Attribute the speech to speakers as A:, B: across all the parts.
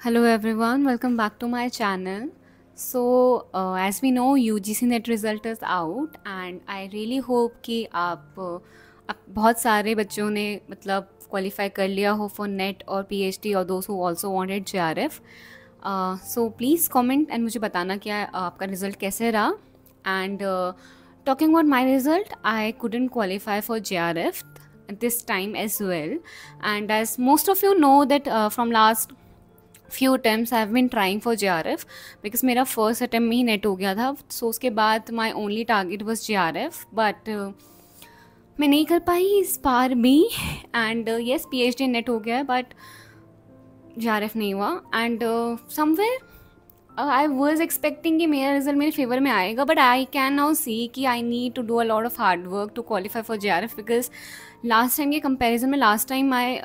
A: Hello everyone, welcome back to my channel. As we know, UGC net result is out and I really hope कि आप बहुत सारे बच्चों ने मतलब क्वालिफाई कर लिया हो फॉर नेट और पीएचडी और दोस्त who also wanted JRF. So please comment and मुझे बताना क्या आपका रिज़ल्ट कैसे रहा. And talking about my result, I couldn't qualify for JRF this time as well. And as most of you know that from last few attempts I have been trying for JRF because मेरा first attempt में ही net हो गया था. सो उसके बाद my only target was JRF, but मैं नहीं कर पाई इस बार भी. एंड yes, PhD नेट हो गया है बट JRF नहीं हुआ. And somewhere I was expecting कि मेरा रिजल्ट मेरे फेवर में आएगा, but I can now see कि I need to do a lot of hard work to qualify for JRF because last time के कंपेरिजन में last time my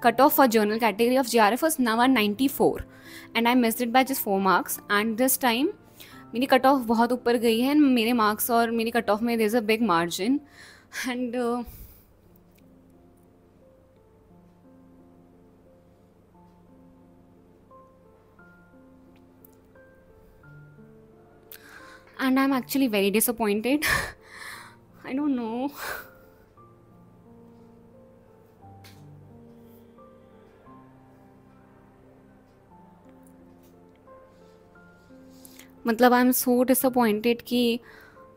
A: cut off for general category of JRF was now 94 and I missed it by just 4 marks. And this time मेरी cut off बहुत ऊपर गई है. मेरे marks और मेरी कट ऑफ में there is a big margin. And I'm actually very disappointed. I don't know. मतलब आई एम सो डिसअपॉइंटेड कि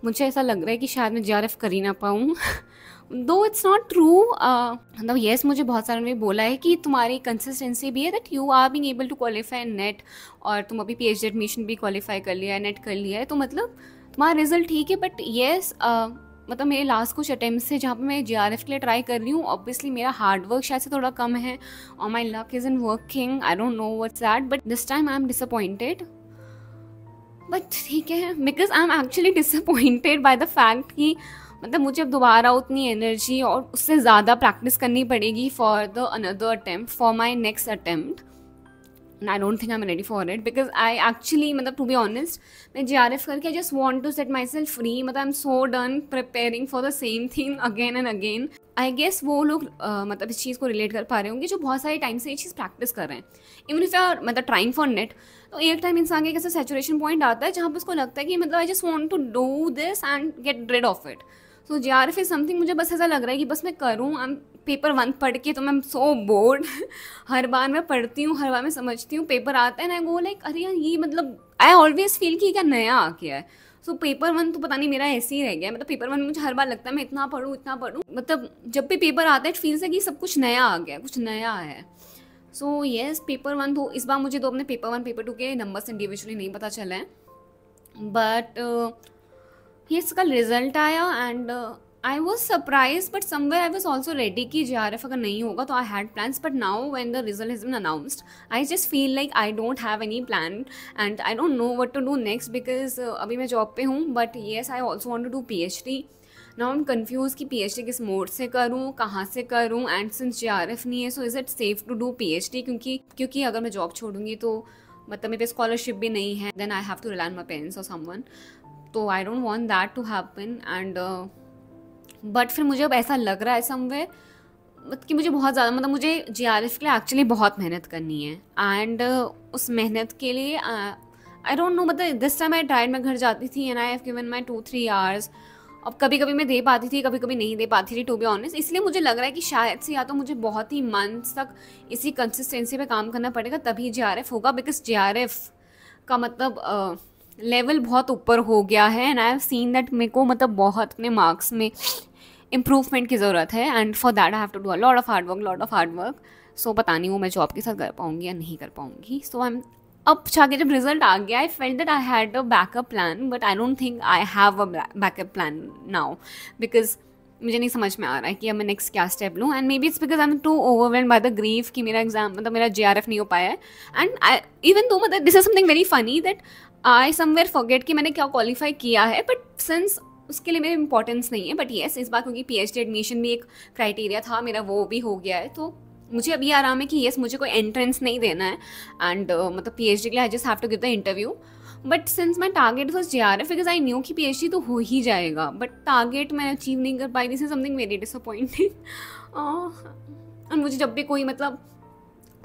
A: मुझे ऐसा लग रहा है कि शायद मैं JRF कर ही ना पाऊँ. दो इट्स नॉट ट्रू. मतलब येस, मुझे बहुत सारे ने बोला है कि तुम्हारी कंसिस्टेंसी भी है that you are being able to qualify NET, और तुम अभी PhD एडमिशन भी क्वालिफाई कर लिया है, नेट कर लिया है, तो मतलब तुम्हारा रिजल्ट ठीक है. बट येस, मतलब मेरे लास्ट कुछ अटैम्प्ट से जहाँ पे मैं JRF के लिए ट्राई कर रही हूँ, ऑब्वियसली मेरा हार्ड वर्क शायद से थोड़ा कम है और my luck is in working. I don't know what's that, but this time I am disappointed. But ठीक है, because I am actually disappointed by the fact कि मतलब मुझे अब दोबारा उतनी एनर्जी और उससे ज़्यादा प्रैक्टिस करनी पड़ेगी for the another attempt, for my next attempt. And I don't think I am ready for it because I actually, मतलब टू बी ऑनेस्ट, मैं JRF करके I just want to set my self free. मतलब I am so done preparing for the same thing again and again. I guess वो लोग मतलब इस चीज़ को relate कर पा रहे होंगे जो बहुत सारे टाइम से ये चीज़ प्रैक्टिस कर रहे हैं. इवन इफ यू आर मतलब ट्राइंग फॉर नेट, तो एक टाइम इंसान के कैसे सैचुरेशन पॉइंट आता है जहाँ पे उसको लगता है कि मतलब I just want to do this and get rid of it. So JRF is something, मुझे बस ऐसा लग रहा है कि बस मैं करूँ. आई एम पेपर 1 पढ़ के तो मैं सो बोर्ड. हर बार मैं पढ़ती हूँ, हर बार मैं समझती हूँ, पेपर आता है ना, वो लाइक अरे यार ये मतलब आई ऑलवेज फील कि क्या नया आ गया है. सो पेपर 1 तो पता नहीं मेरा ऐसे ही रह गया. मतलब पेपर 1 में मुझे हर बार लगता है मैं इतना पढ़ूँ इतना पढ़ूँ, मतलब जब भी पेपर आता है फील से कि सब कुछ नया आ गया, कुछ नया है. सो येस, पेपर 1 तो इस बार मुझे तो अपने पेपर 1 पेपर 2 के नंबर्स इंडिविजुअली नहीं पता चले हैं. बट ये इसका रिजल्ट आया and I was surprise, but somewhere I was also ready कि JRF अगर नहीं होगा तो I had plans. But now when the result has been announced, I just feel like I don't have any plan and I don't know what to do next because अभी मैं job पे हूँ. But yes, I also want to do PhD. Now I am confuse कि PhD किस mode से करूँ, कहाँ से करूँ. एंड सिंस JRF नहीं है, so is it safe to do PhD? क्योंकि अगर मैं जॉब छोड़ूंगी तो मतलब मेरे स्कॉलरशिप भी नहीं है, then I have to rely on my parents और समवन. तो I don't want that to happen. And but फिर मुझे अब ऐसा लग रहा है समवेयर मतलब कि मुझे बहुत ज़्यादा, मतलब मुझे JRF के लिए एक्चुअली बहुत मेहनत करनी है. एंड उस मेहनत के लिए आई डोंट नो, मतलब दिस टाइम आई ट्राइड, मैं घर जाती थी and I have given my 2-3 hours. अब कभी कभी मैं दे पाती थी, कभी कभी नहीं दे पाती थी, टू बी ऑनेस्ट. इसलिए मुझे लग रहा है कि शायद से या तो मुझे बहुत ही मंथ्स तक इसी कंसिस्टेंसी पे काम करना पड़ेगा तभी JRF होगा. बिकॉज JRF का मतलब लेवल बहुत ऊपर हो गया है and I have seen that मेरे को मतलब बहुत अपने मार्क्स में इम्प्रूवमेंट की ज़रूरत है. And for that I have to do a lot of hard work. So पता नहीं वो मैं जॉब के साथ कर पाऊँगी या नहीं कर पाऊँगी. सो आई एम, अब जाके जब रिजल्ट आ गया, I felt that I had a backup plan, but I don't think I have a backup plan now because मुझे नहीं समझ में आ रहा है कि अब मैं नेक्स्ट क्या स्टेप लूँ. And maybe it's because I am too overwhelmed by the grief कि मेरा एग्जाम मतलब मेरा JRF नहीं हो पाया है. एंड आई इवन दो मतलब this is something very funny that I somewhere forget कि मैंने क्या क्वालिफाई किया है, बट सिंस उसके लिए मेरी इंपॉर्टेंस नहीं है. बट येस, इस बार क्योंकि PhD एडमिशन भी एक क्राइटेरिया था मेरा, वो भी हो गया है, तो मुझे अभी आराम है कि येस मुझे कोई एंट्रेंस नहीं देना है. एंड मतलब PhD के लिए I just have to give the interview. But since my target was JRF because I knew कि PhD तो हो ही जाएगा, बट टारगेट मैं अचीव नहीं कर पाई. This is something very disappointing. और मुझे जब भी कोई मतलब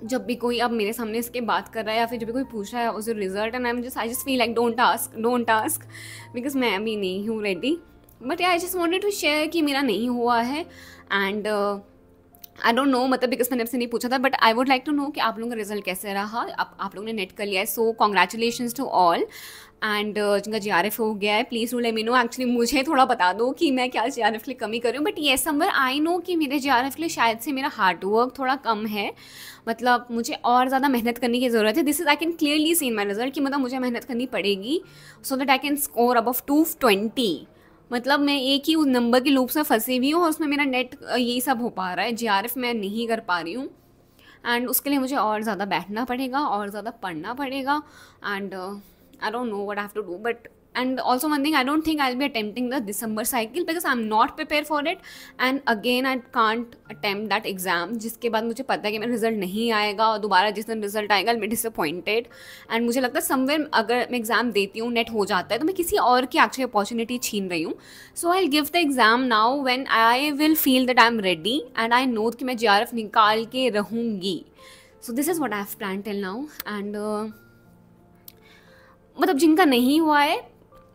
A: जब भी कोई अब मेरे सामने इसके बात कर रहा है या फिर जब भी कोई पूछ रहा है उस result, and I just feel like don't ask because मैं अभी नहीं हूँ ready. But I just wanted to share कि मेरा नहीं हुआ है. एंड आई डोंट नो, मतलब बिकॉज मैंने आपसे नहीं पूछा था, but I would like to know कि आप लोगों का रिजल्ट कैसे रहा. आप लोगों ने नेट कर लिया है, so congratulation to all. And जिनका JRF हो गया है, please do let me know. Actually मुझे थोड़ा बता दो कि मैं क्या JRF के लिए कमी कर रही हूँ. बट ये समवेयर आई नो कि मेरे JRF के लिए शायद से मेरा हार्ड वर्क थोड़ा कम है. मतलब मुझे और ज़्यादा मेहनत करने की ज़रूरत है. This is I can clearly see in my result कि मतलब मुझे मेहनत करनी पड़ेगी so that I can score above 220. मतलब मैं एक ही उस नंबर के लूप में फंसी हुई हूँ और उसमें मेरा नेट यही सब हो पा रहा है. JRF मैं नहीं कर पा रही हूँ. एंड उसके लिए मुझे और ज़्यादा बैठना पड़ेगा और ज़्यादा पढ़ना पड़ेगा. And I don't know what I have to do. But and also one thing, I don't think I'll be attempting the December cycle because I'm not prepared for it. And again I can't attempt that exam जिसके बाद मुझे पता है कि मेरा result नहीं आएगा और दोबारा जिस दिन रिजल्ट आएगा I'll be disappointed. And मुझे लगता है समवेयर अगर मैं एग्ज़ाम देती हूँ, नेट हो जाता है, तो मैं किसी और की एक्चुअली अपॉर्चुनिटी छीन रही हूँ. So I give the exam now when I will feel that I am ready and I know कि मैं JRF निकाल के रहूँगी. So this is what I have plan till now. And मतलब जिनका नहीं हुआ है,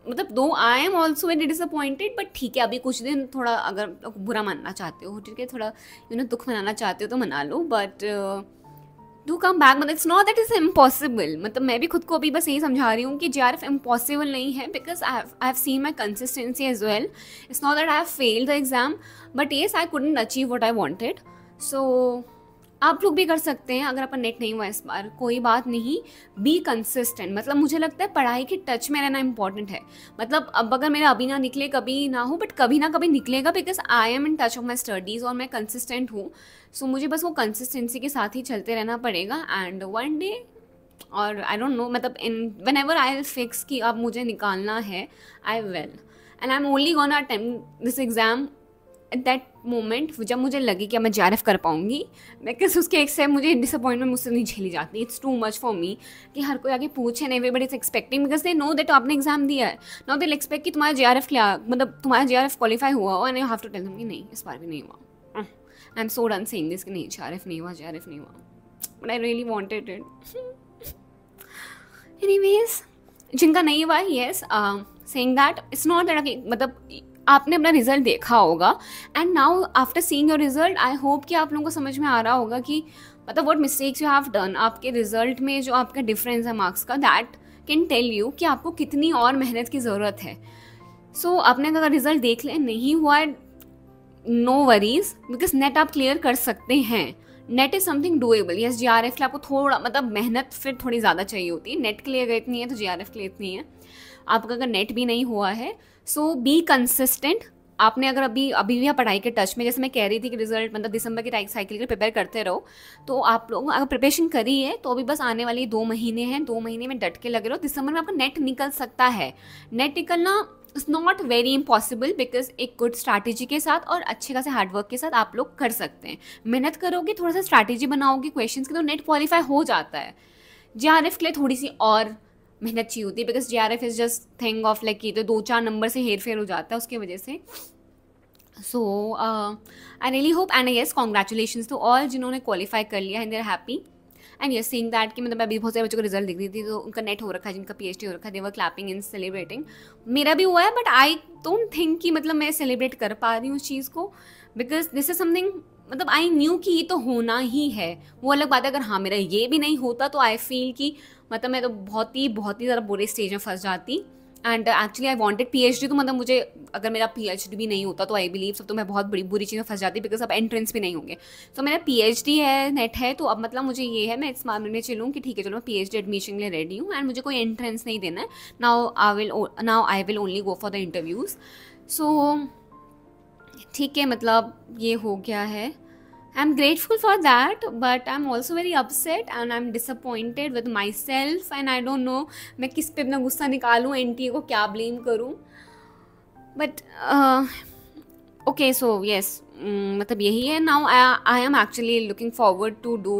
A: मतलब though I am also very disappointed. But ठीक है, अभी कुछ दिन थोड़ा अगर बुरा मानना चाहते हो, ठीक है, थोड़ा दुख मनाना चाहते हो तो मना लो. But do come back. मतलब it's not that is impossible. मतलब मैं भी खुद को अभी बस यही समझा रही हूँ कि JRF इम्पॉसिबल नहीं है because I have seen my consistency as well. It's not that I have failed the exam but yes I couldn't achieve what I wanted. So आप लोग भी कर सकते हैं. अगर आपका नेट नहीं हुआ इस बार, कोई बात नहीं, बी कंसिस्टेंट. मतलब मुझे लगता है पढ़ाई के टच में रहना इंपॉर्टेंट है. मतलब अब अगर मेरा अभी ना निकले, कभी ना हो, बट कभी ना कभी निकलेगा because I M in touch of my studies और मैं कंसिस्टेंट हूँ. सो मुझे बस वो कंसिस्टेंसी के साथ ही चलते रहना पड़ेगा. एंड वन डे और आई डोंट नो, मतलब in whenever I will fix कि अब मुझे निकालना है, I will. And I am only gonna attempt this exam at that moment जब मुझे लगे कि मैं JRF कर पाऊंगी. बिकॉज उसके एक से मुझे डिसअपॉइंटमेंट मुझसे नहीं झेली जाती. It's too much for me कि हर कोई आगे पूछे नहीं. Everybody is expecting because they know that आपने एग्जाम दिया है. नाउ दे एक्सपेक्ट कि तुम्हारा JRF क्या, मतलब तुम्हारा JRF क्वालिफाई हुआ हो. And you have to tell them कि नहीं, इस बार भी नहीं हुआ. I am so done saying this कि नहीं, JRF नहीं हुआ, JRF नहीं हुआ. But I really wanted it. Anyways, जिनका नहीं हुआ, yes, saying that it's not that, मतलब आपने अपना रिजल्ट देखा होगा. And now after seeing your result I hope कि आप लोगों को समझ में आ रहा होगा कि मतलब what mistakes you have done. आपके रिजल्ट में जो आपका डिफरेंस है मार्क्स का, दैट कैन टेल यू कि आपको कितनी और मेहनत की ज़रूरत है. सो आपने अगर रिजल्ट देख लें, नहीं हुआ, नो वरीज, बिकॉज नेट आप क्लियर कर सकते हैं. Net is something doable. Yes, JRF के लिए आपको थोड़ा मतलब मेहनत फिर थोड़ी ज़्यादा चाहिए होती है. नेट के लिए अगर इतनी है तो JRF के लिए इतनी है. आपका अगर नेट भी नहीं हुआ है, सो बी कंसिस्टेंट. आपने अगर अभी भी आप पढ़ाई के टच में, जैसे मैं कह रही थी कि रिजल्ट मतलब दिसंबर की साइकिल के प्रिपेयर करते रहो, तो आप लोग अगर प्रिपरेशन करी है तो अभी बस आने वाले 2 महीने हैं. 2 महीने में डट के लगे रहो. दिसंबर में आपका नेट निकल सकता है. नेट निकलना it's not very impossible because एक गुड स्ट्रैटेजी के साथ और अच्छे खासे हार्डवर्क के साथ आप लोग कर सकते हैं. मेहनत करोगे, थोड़ा सा स्ट्रैटेजी बनाओगे क्वेश्चंस की, तो नेट क्वालिफाई हो जाता है. JRF के लिए थोड़ी सी और मेहनत चाहिए होती है because JRF is just thing of like कि तो 2-4 नंबर से हेर फेर हो जाता है उसकी वजह से. So I really hope and yes, congratulation to all जिन्होंने क्वालिफाई कर लिया and they are happy. And yes, seeing that कि मतलब अभी बहुत सारे बच्चों को रिजल्ट दिख रही थी तो उनका नेट हो रखा है, जिनका PhD हो रखा है, दे वर क्लैपिंग इन सेलिब्रेटिंग. मेरा भी हुआ है बट आई डोंट थिंक कि मतलब मैं सेलिब्रेट कर पा रही हूँ उस चीज़ को बिकॉज दिस इज समथिंग, मतलब आई न्यू कि ये तो होना ही है. वो अलग बात है अगर हाँ मेरा ये भी नहीं होता तो आई फील कि मतलब मैं तो बहुत ही ज़्यादा बुरे स्टेज में फंस जाती. And actually I wanted PhD, तो मतलब मुझे अगर मेरा PhD भी नहीं होता तो आई बिलीव सब तो मैं बहुत बुरी चीज़ में फंस जाती बिकॉज अब एंट्रेंस भी नहीं होंगे. तो मेरा PhD है, नेट है, तो अब मतलब मुझे ये है, मैं इस मामले में चलूँ कि ठीक है चलो मैं PhD एडमिशन के लिए रेडी हूँ एंड मुझे कोई एंट्रेंस नहीं देना है. Now I will only go for the interviews. So ठीक है, मतलब ये हो गया है. I'm grateful for that, but I'm also very upset and I'm disappointed with myself and I don't know मैं किस पे अपना गुस्सा निकालूँ, NTA को क्या ब्लेम करूँ. But okay, so yes, मतलब यही है. Now I am actually looking forward to do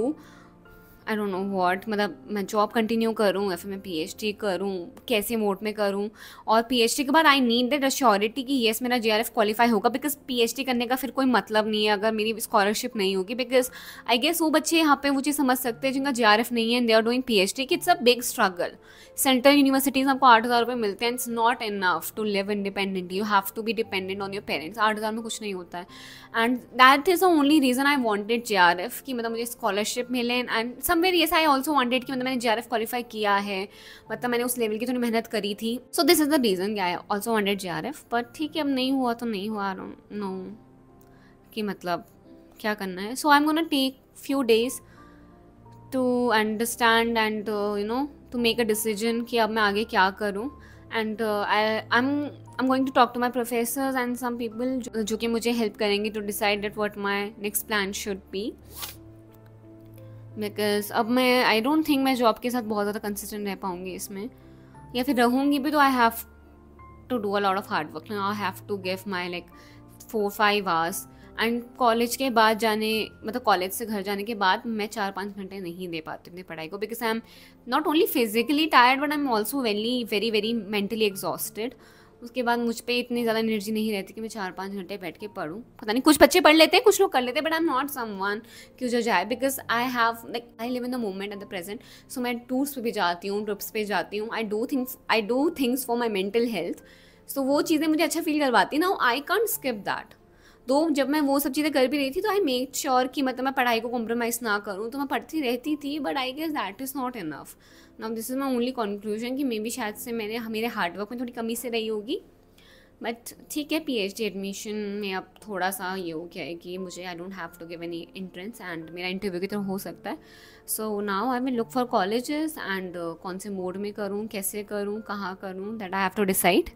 A: I don't know what, मतलब मैं जॉब कंटिन्यू करूँ या फिर मैं पीएचडी करूँ, कैसे मोड में करूँ। और पीएचडी के बाद आई नीड दैट अश्योरिटी कि येस मेरा जेआरएफ क्वालिफाई होगा, बिकॉज पीएचडी करने का फिर कोई मतलब नहीं है अगर मेरी स्कॉलरशिप नहीं होगी। बिकॉज आई गेस वो बच्चे यहाँ पे वो चीज़ समझ सकते हैं जिनका जेआरएफ नहीं है and they are doing PhD कि it's a big struggle. Central universities आपको 8,000 रुपये मिलते हैं, it's not enough to live independently, you have to be dependent on your parents. 8,000 में कुछ नहीं होता है। And that is the only reason I wanted JRF कि मतलब मुझे स्कॉलरशिप मिले। And somewhere yes I also wanted कि मतलब मैंने जेआरएफ क्वालिफाई किया है, मतलब मैंने उस लेवल की थोड़ी मेहनत करी थी। So this is the reason I also wanted JRF. But ठीक है, अब नहीं हुआ तो नहीं हुआ, आई डोंट नो कि मतलब क्या करना है। So I am gonna take few days to understand and you know to make a decision कि अब मैं आगे क्या करूँ। And I'm going to talk to my professors and some people जो कि मुझे हेल्प करेंगे to decide that what my next plan should be. Because अब मैं आई डोंट थिंक मैं जॉब के साथ बहुत ज़्यादा कंसिस्टेंट रह पाऊँगी इसमें, या फिर रहूँगी भी तो I have to do a lot of hard work, I have to give my like 4-5 hours. And college के बाद जाने मतलब कॉलेज से घर जाने के बाद मैं 4-5 घंटे नहीं दे पाती अपनी पढ़ाई को, because I am not only physically tired but I am also very very mentally exhausted. उसके बाद मुझ पे इतनी ज़्यादा एनर्जी नहीं रहती कि मैं 4-5 घंटे बैठ के पढूँ। पता नहीं, कुछ बच्चे पढ़ लेते हैं, कुछ लोग कर लेते हैं, but I am not someone क्यों जो जाए, because I have like I live in the moment at the present. So मैं टूर्स पे भी जाती हूँ, ट्रिप्स पे जाती हूँ, I do things for my mental health. So वो चीज़ें मुझे अच्छा फील करवाती ना, आई कांट स्किप दैट। तो जब मैं वो सब चीज़ें कर भी रही थी तो आई मेक श्योर कि मतलब मैं पढ़ाई को कॉम्प्रोमाइज़ ना करूँ, तो मैं पढ़ती रहती थी, but I guess that is not enough. Now this is my only conclusion कि मे बी शायद से मेरे हार्डवर्क में थोड़ी कमी से रही होगी। बट ठीक है, पीएचडी एडमिशन में अब थोड़ा सा ये हो गया है कि मुझे I don't have to give any entrance and मेरा इंटरव्यू की तरह हो सकता है। So now I will look for colleges and कौन से मोड में करूँ, कैसे करूँ, कहाँ करूँ, that I have to decide.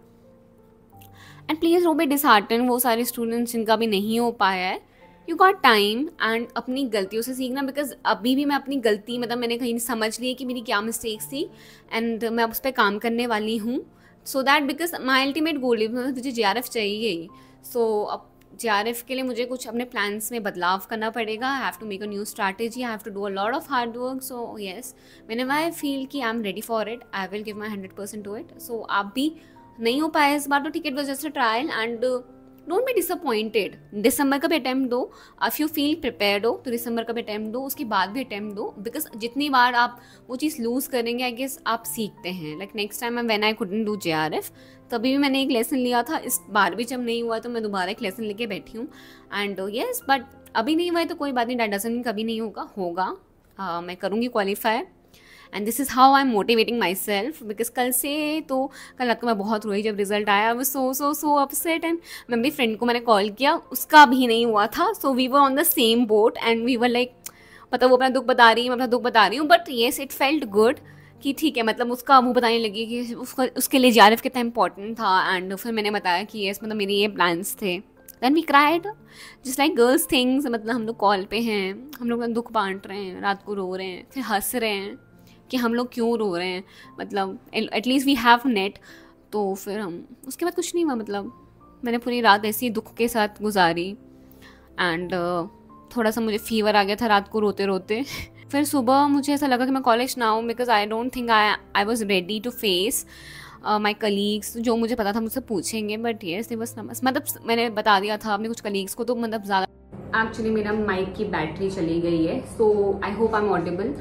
A: And please don't be dishearten वो सारे स्टूडेंट्स जिनका भी नहीं हो पाया है, यू गॉट टाइम एंड अपनी गलतियों से सीखना। बिकॉज अभी भी मैं अपनी गलती मतलब मैंने कहीं समझ ली है कि मेरी क्या मिस्टेक्स थी एंड मैं उस पर काम करने वाली हूँ। So that because my ultimate goal है मुझे जेआरएफ चाहिए ही। सो अब जेआरएफ के लिए मुझे कुछ अपने प्लान्स में बदलाव करना पड़ेगा। I have to make a new strategy, I have to do a lot of hard work. So yes, whenever I feel कि I am ready for it I will give my 100% to it. So आप भी नहीं हो पाए इस बार तो ठीक, it was just a trial and don't be disappointed. दिसंबर का भी अटैम्प्ट दो, इफ़ यू फील प्रिपेयर्ड हो तो दिसंबर का भी अटैम्प्ट दो, उसके बाद भी अटैम्प्ट दो। बिकॉज जितनी बार आप वो चीज़ लूज़ करेंगे आई गेस आप सीखते हैं। Like next time when I couldn't do JRF तभी भी मैंने एक लेसन लिया था, इस बार भी जब नहीं हुआ तो मैं दोबारा एक लेसन लेके बैठी हूँ। एंड येस, बट अभी नहीं हुआ है तो कोई बात नहीं, दैट डजंट मीन कभी नहीं होगा। मैं करूँगी qualify and this is how I am motivating my self. Because कल रात को मैं बहुत रोई जब रिजल्ट आया, वो सो अपसेट। एंड मैं अपनी फ्रेंड को मैंने कॉल किया, उसका भी नहीं हुआ था। So we were on the same boat and we were like, मतलब वो अपना दुख बता रही है, मैं अपना दुख बता रही हूँ। But yes, it felt good कि ठीक है, मतलब उसका मुँह बताने लगी कि उसके लिए जेआरएफ कितना इंपॉर्टेंट था। एंड फिर मैंने बताया कि येस मतलब मेरे ये प्लान्स थे। Then we cried just like girls things. मतलब हम लोग कॉल पे हैं, हम लोग दुख बांट रहे हैं, रात को रो रहे हैं, फिर हंस रहे हैं कि हम लोग क्यों रो रहे हैं, मतलब एटलीस्ट वी हैव नेट। तो फिर हम उसके बाद कुछ नहीं हुआ, मतलब मैंने पूरी रात ऐसी दुख के साथ गुजारी। एंड थोड़ा सा मुझे फीवर आ गया था रात को रोते रोते। फिर सुबह मुझे ऐसा लगा कि मैं कॉलेज ना आऊँ, because I don't think I was ready to face my colleagues. जो मुझे पता था मुझसे पूछेंगे, बट येस बस मतलब मैंने बता दिया था अपने कुछ कलीग्स को। तो मतलब ज़्यादा एक्चुअली मेरा माइक की बैटरी चली गई है, so I hope I am audible.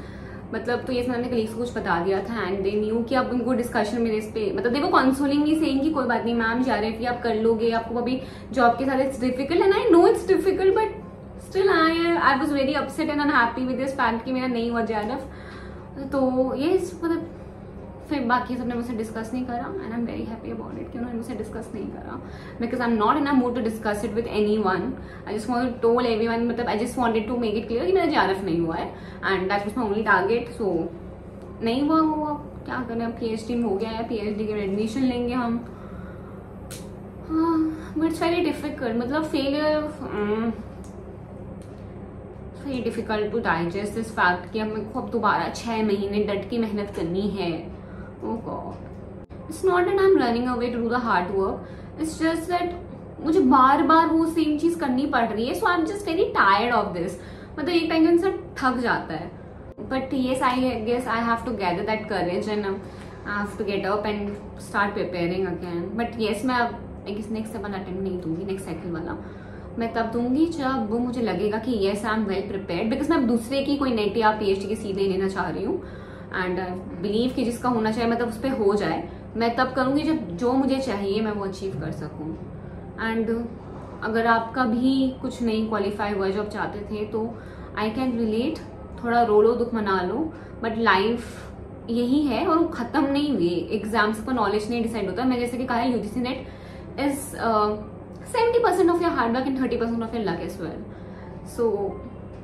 A: मतलब तो ये मैंने कलीग्स को कुछ बता दिया था एंड दे न्यू कि अब उनको डिस्कशन मेरे इस पे, मतलब दे वो कंसोलिंग मी सेइंग कि कोई बात नहीं मैम, जेआरएफ आप कर लोगे, आपको अभी जॉब के साथ it's difficult. And I no it's difficult but still I was very upset and unhappy with this fact कि मेरा नहीं हुआ जेआरएफ। तो ये मतलब फिर बाकी सबने मुझसे डिस्कस नहीं करा and I am very happy about it कि उन्होंने मुझसे डिस्कस नहीं करा, because I am not in a mood to discuss it with anyone. I just want to tell everyone, मतलब I just wanted to make it clear कि मेरा JRF नहीं हुआ है and that was my only target. So नहीं हुआ क्या करें, अब पीएचडी में हो गया है, पीएचडी के एडमिशन लेंगे हम। बट इट्स वेरी डिफिकल्ट, मतलब failure very difficult to digest this fact कि हमें को अब दोबारा 6 महीने डट की मेहनत करनी है। Oh God. It's not that I'm running away to do the hard work. It's just that मुझे बार बार वो सेम चीज़ करनी पड़ रही है। So I'm just very tired of this. मतलब एक टाइम के इंसान थक जाता है। But yes, I guess I have to gather that courage and I have to get up and start preparing again. But yes, मैं अब नेक्स्ट सेवन अटेम्प्ट नहीं दूंगी, नेक्स्ट साइकिल वाला मैं तब दूंगी जब वो मुझे लगेगा कि yes I am well prepared, because मैं दूसरे की कोई नेट या PhD की सीट नहीं लेना चाह रही हूँ. एंड बिलीव कि जिसका होना चाहिए मतलब उस पर हो जाए. मैं तब करूँगी जब जो मुझे चाहिए मैं वो अचीव कर सकूँ. एंड अगर आपका भी कुछ नहीं क्वालिफाई हुआ जो आप चाहते थे तो आई कैन रिलेट. थोड़ा रो लो, दुख मना लो, बट लाइफ यही है और वो खत्म नहीं हुई. एग्जाम्स पर नॉलेज नहीं डिसाइड होता. मैं जैसे कि कहा है UGC net is 70% of your hard work and 30% of your luck as well. So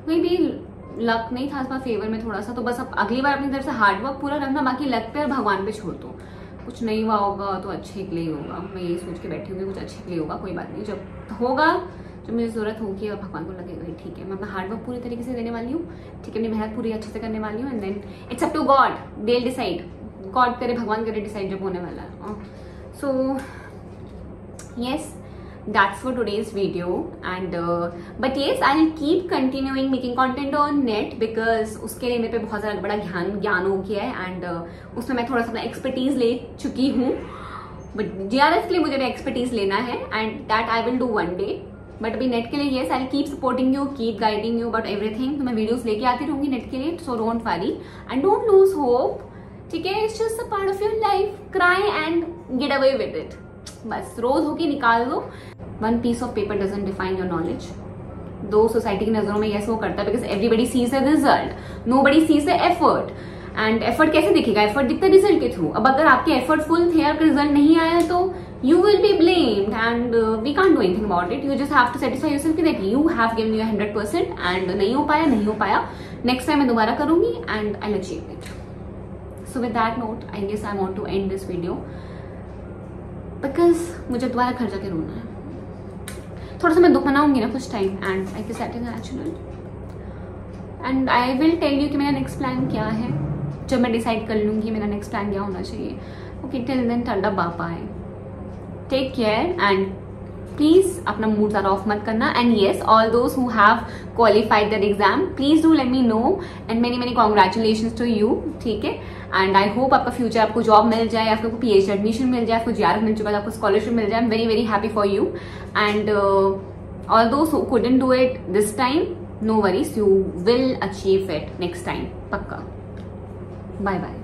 A: maybe luck नहीं था इस बार फेवर में थोड़ा सा, तो बस अब अगली बार अपनी तरफ से हार्ड वर्क पूरा करना, बाकी लक पे और भगवान पे छोड़ दो. कुछ नहीं हुआ होगा तो अच्छे के लिए होगा. मैं यही सोच के बैठी हूँ कुछ अच्छे के लिए होगा. कोई बात नहीं, जब होगा जब मुझे जरूरत होगी और भगवान को लगेगा ठीक है मैं अपना हार्ड वर्क पूरी तरीके से देने वाली हूँ, ठीक है अपनी मेहनत पूरी अच्छे से करने वाली हूँ. And then it's up to God, they will decide. God करे, भगवान करे डिसाइड जब होने वाला है. सो yes, that's for today's video. And but yes, I'll keep continuing making content on net because उसके लिए मेरे पे बहुत ज़्यादा बड़ा ज्ञान हो गया है. एंड उसमें मैं थोड़ा सा अपना एक्सपर्टीज ले चुकी हूँ. बट GRF के लिए मुझे भी एक्सपर्टीज लेना है and that I will do one day. But अभी नेट के लिए yes, I keep supporting you, keep guiding you about everything. तो मैं वीडियोस लेके आती रहूंगी नेट के लिए, so don't worry and don't lose hope. ठीक है, it's just a part of your life. Cry and get away with it. बस रोज होके निकाल दो. One piece of paper doesn't define your knowledge. दो सोसाइटी की नजरों में यस वो करता है because everybody sees the result, nobody seize the effort. And effort कैसे दिखेगा? एफर्ट दिखता है रिजल्ट के थ्रू. अब अगर आपके एफर्ट फुल थे और रिजल्ट नहीं आया तो you will be blamed and we can't do anything about it. You just have to satisfy yourself that you have given your 100% and नहीं हो पाया. Next time मैं दोबारा करूंगी and I'll achieve it. So with that note, I guess I want to end this video because मुझे दोबारा घर जाके रोना है. थोड़ा सा मैं दुख मनाऊंगी ना कुछ time and I guess that is natural. And I will tell you कि मेरा next plan क्या है जब मैं decide कर लूंगी मेरा next plan क्या होना चाहिए. Okay, till then ठंडा बापा है. Take care and please अपना मूड ज़्यादा ऑफ मत करना. And yes, all those who have qualified that exam, please do let me know and many congratulations to you. ठीक है, and I hope आपका फ्यूचर आपको जॉब मिल जाए, आपको PhD एडमिशन मिल जाए, आपको GRF मिल चुका है, आपको स्कॉलरशिप मिल जाए. I'm very happy for you. And all those who couldn't do it this time, no worries, you will achieve it next time. पक्का. Bye.